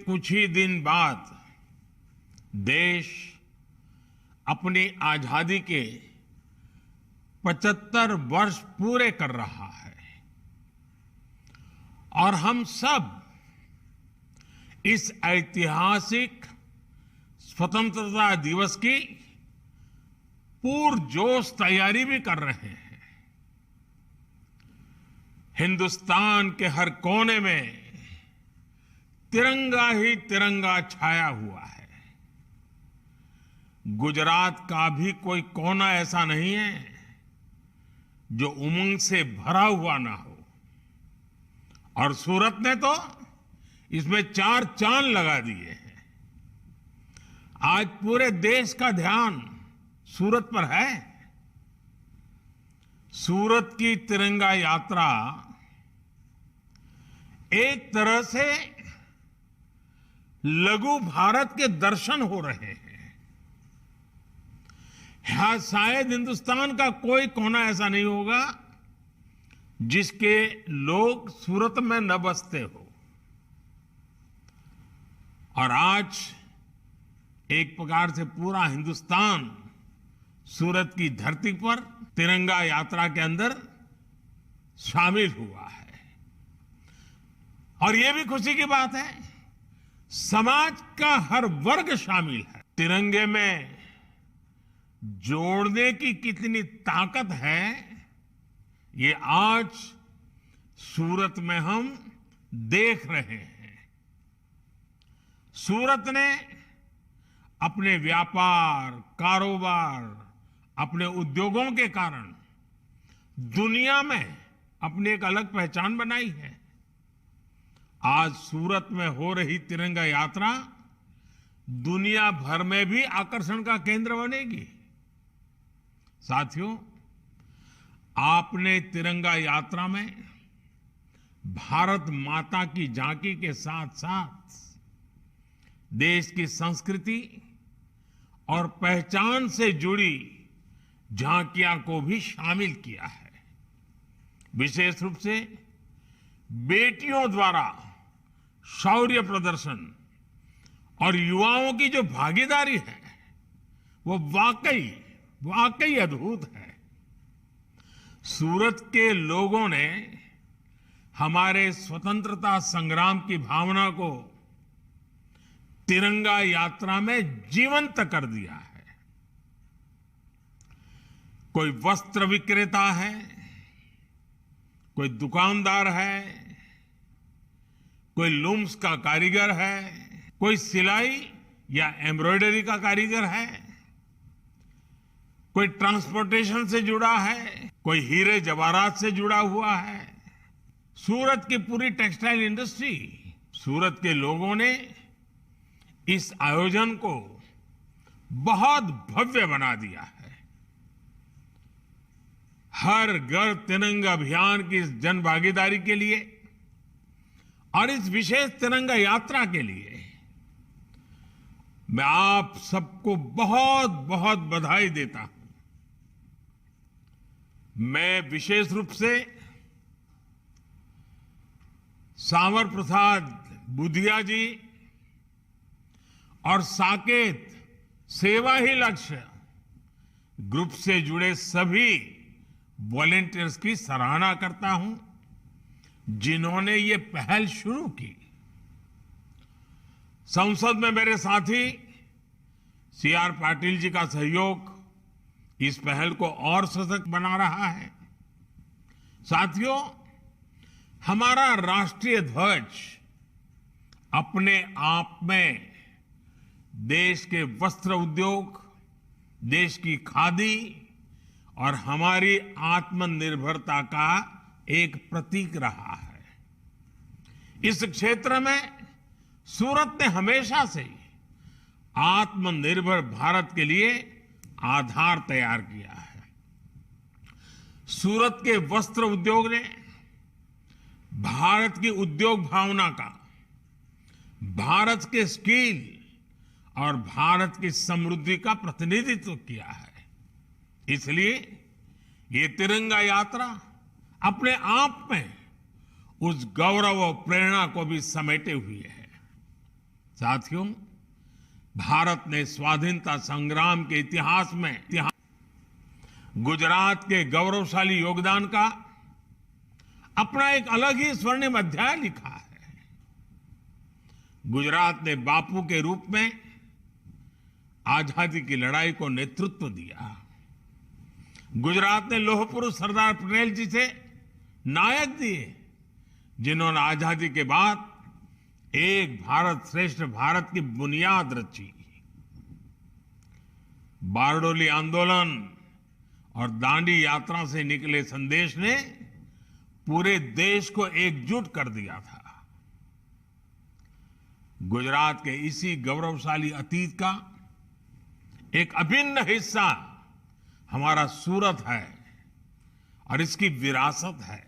कुछ ही दिन बाद देश अपनी आजादी के 75 वर्ष पूरे कर रहा है और हम सब इस ऐतिहासिक स्वतंत्रता दिवस की पुरजोश तैयारी भी कर रहे हैं। हिंदुस्तान के हर कोने में तिरंगा ही तिरंगा छाया हुआ है। गुजरात का भी कोई कोना ऐसा नहीं है जो उमंग से भरा हुआ ना हो, और सूरत ने तो इसमें 4 चांद लगा दिए हैं। आज पूरे देश का ध्यान सूरत पर है। सूरत की तिरंगा यात्रा एक तरह से लघु भारत के दर्शन हो रहे हैं। यहां शायद हिंदुस्तान का कोई कोना ऐसा नहीं होगा जिसके लोग सूरत में न बसते हो। और आज एक प्रकार से पूरा हिंदुस्तान सूरत की धरती पर तिरंगा यात्रा के अंदर शामिल हुआ है। और यह भी खुशी की बात है, समाज का हर वर्ग शामिल है। तिरंगे में जोड़ने की कितनी ताकत है, ये आज सूरत में हम देख रहे हैं। सूरत ने अपने व्यापार, कारोबार, अपने उद्योगों के कारण दुनिया में अपनी एक अलग पहचान बनाई है। आज सूरत में हो रही तिरंगा यात्रा दुनिया भर में भी आकर्षण का केंद्र बनेगी। साथियों, आपने तिरंगा यात्रा में भारत माता की झांकी के साथ साथ देश की संस्कृति और पहचान से जुड़ी झांकियां को भी शामिल किया है। विशेष रूप से बेटियों द्वारा शौर्य प्रदर्शन और युवाओं की जो भागीदारी है वो वाकई अद्भुत है। सूरत के लोगों ने हमारे स्वतंत्रता संग्राम की भावना को तिरंगा यात्रा में जीवंत कर दिया है। कोई वस्त्र विक्रेता है, कोई दुकानदार है, कोई लूम्स का कारीगर है, कोई सिलाई या एम्ब्रॉयडरी का कारीगर है, कोई ट्रांसपोर्टेशन से जुड़ा है, कोई हीरे जवाहरात से जुड़ा हुआ है। सूरत की पूरी टेक्सटाइल इंडस्ट्री, सूरत के लोगों ने इस आयोजन को बहुत भव्य बना दिया है। हर घर तिरंगा अभियान की इस जन भागीदारी के लिए और इस विशेष तिरंगा यात्रा के लिए मैं आप सबको बहुत बहुत बधाई देता हूं। मैं विशेष रूप से सांवर प्रसाद बुधिया जी और साकेत सेवा ही लक्ष्य ग्रुप से जुड़े सभी वॉलेंटियर्स की सराहना करता हूं, जिन्होंने ये पहल शुरू की। संसद में मेरे साथी CR पाटिल जी का सहयोग इस पहल को और सशक्त बना रहा है। साथियों, हमारा राष्ट्रीय ध्वज अपने आप में देश के वस्त्र उद्योग, देश की खादी और हमारी आत्मनिर्भरता का एक प्रतीक रहा है। इस क्षेत्र में सूरत ने हमेशा से आत्मनिर्भर भारत के लिए आधार तैयार किया है। सूरत के वस्त्र उद्योग ने भारत की उद्योग भावना का, भारत के स्किल और भारत की समृद्धि का प्रतिनिधित्व किया है। इसलिए ये तिरंगा यात्रा अपने आप में उस गौरव और प्रेरणा को भी समेटे हुए है। साथियों, भारत ने स्वाधीनता संग्राम के इतिहास में गुजरात के गौरवशाली योगदान का अपना एक अलग ही स्वर्णिम अध्याय लिखा है। गुजरात ने बापू के रूप में आजादी की लड़ाई को नेतृत्व दिया। गुजरात ने लौह पुरुष सरदार पटेल जी से नायक दिए, जिन्होंने आजादी के बाद एक भारत श्रेष्ठ भारत की बुनियाद रची। बारडोली आंदोलन और दांडी यात्रा से निकले संदेश ने पूरे देश को एकजुट कर दिया था। गुजरात के इसी गौरवशाली अतीत का एक अभिन्न हिस्सा हमारा सूरत है और इसकी विरासत है।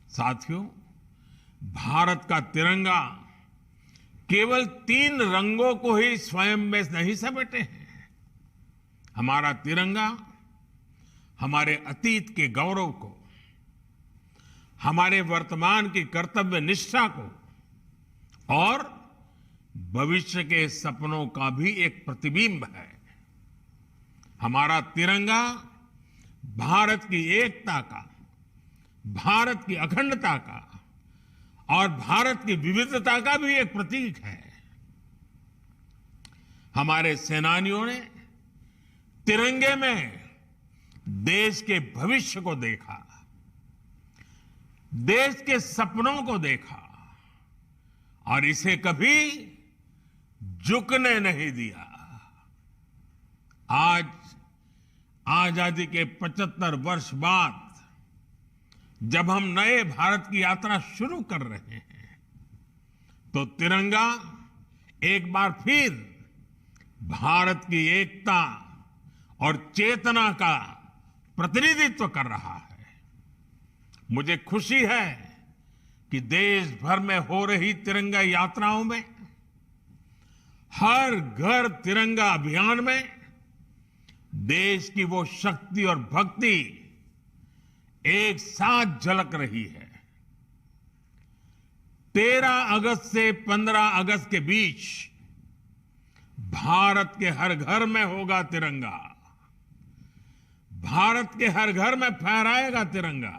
साथियों, भारत का तिरंगा केवल 3 रंगों को ही स्वयं में नहीं समेटे हैं। हमारा तिरंगा हमारे अतीत के गौरव को, हमारे वर्तमान की कर्तव्य निष्ठा को और भविष्य के सपनों का भी एक प्रतिबिंब है। हमारा तिरंगा भारत की एकता का, भारत की अखंडता का और भारत की विविधता का भी एक प्रतीक है। हमारे सेनानियों ने तिरंगे में देश के भविष्य को देखा, देश के सपनों को देखा और इसे कभी झुकने नहीं दिया। आज आजादी के 75 वर्ष बाद जब हम नए भारत की यात्रा शुरू कर रहे हैं, तो तिरंगा एक बार फिर भारत की एकता और चेतना का प्रतिनिधित्व कर रहा है। मुझे खुशी है कि देश भर में हो रही तिरंगा यात्राओं में, हर घर तिरंगा अभियान में देश की वो शक्ति और भक्ति एक साथ झलक रही है। 13 अगस्त से 15 अगस्त के बीच भारत के हर घर में होगा तिरंगा, भारत के हर घर में फहराएगा तिरंगा।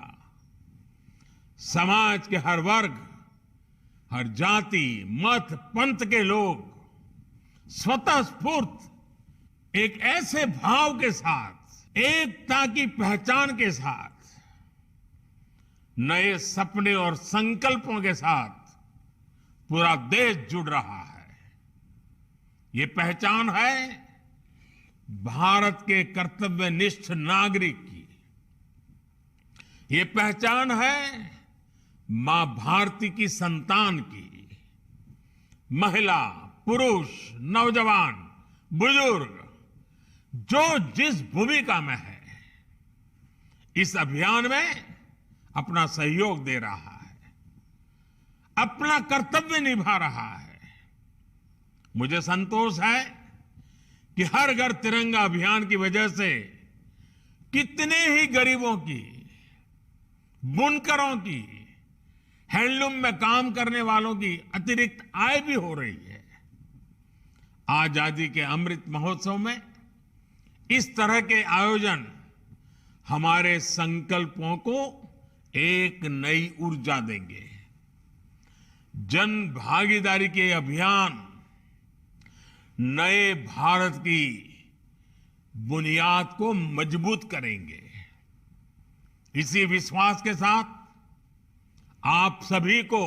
समाज के हर वर्ग, हर जाति, मत, पंथ के लोग स्वतः स्फूर्त एक ऐसे भाव के साथ, एकता की पहचान के साथ, नए सपने और संकल्पों के साथ पूरा देश जुड़ रहा है। ये पहचान है भारत के कर्तव्यनिष्ठ नागरिक की। ये पहचान है मां भारती की संतान की। महिला, पुरुष, नौजवान, बुजुर्ग जो जिस भूमिका में है, इस अभियान में अपना सहयोग दे रहा है, अपना कर्तव्य निभा रहा है। मुझे संतोष है कि हर घर तिरंगा अभियान की वजह से कितने ही गरीबों की, बुनकरों की, हैंडलूम में काम करने वालों की अतिरिक्त आय भी हो रही है। आजादी के अमृत महोत्सव में इस तरह के आयोजन हमारे संकल्पों को एक नई ऊर्जा देंगे। जन भागीदारी के अभियान नए भारत की बुनियाद को मजबूत करेंगे। इसी विश्वास के साथ आप सभी को,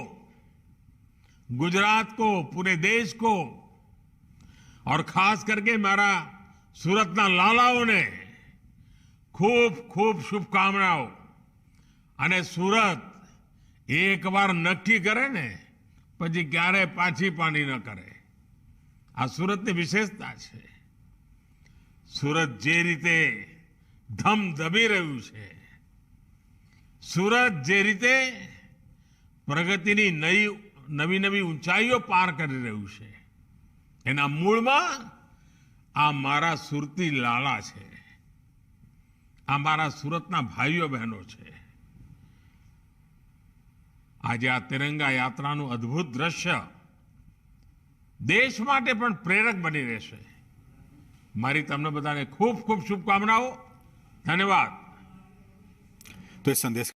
गुजरात को, पूरे देश को और खास करके मेरा સુરતના લાલાઓને ખૂબ ખૂબ શુભકામનાઓ। અને સુરત એકવાર નક્કી કરે ને પછી ક્યારે પાછી પાણી ન કરે, આ સુરતની વિશેષતા છે। સુરત જે રીતે ધમધમી રહ્યું છે, સુરત જે રીતે પ્રગતિની નવી નવી ઊંચાઈઓ પાર કરી રહ્યું છે, એના મૂળમાં આ મારા સુરતી લાલા છે, આ મારા સુરતના ભાઈઓ બહેનો છે। આજે આ તિરંગા યાત્રાનું અદ્ભુત દ્રશ્ય દેશ માટે પણ પ્રેરક બની રહેશે. મારી તમને બધાને ખૂબ ખૂબ શુભકામનાઓ. ધન્યવાદ. તો એ સંદેશ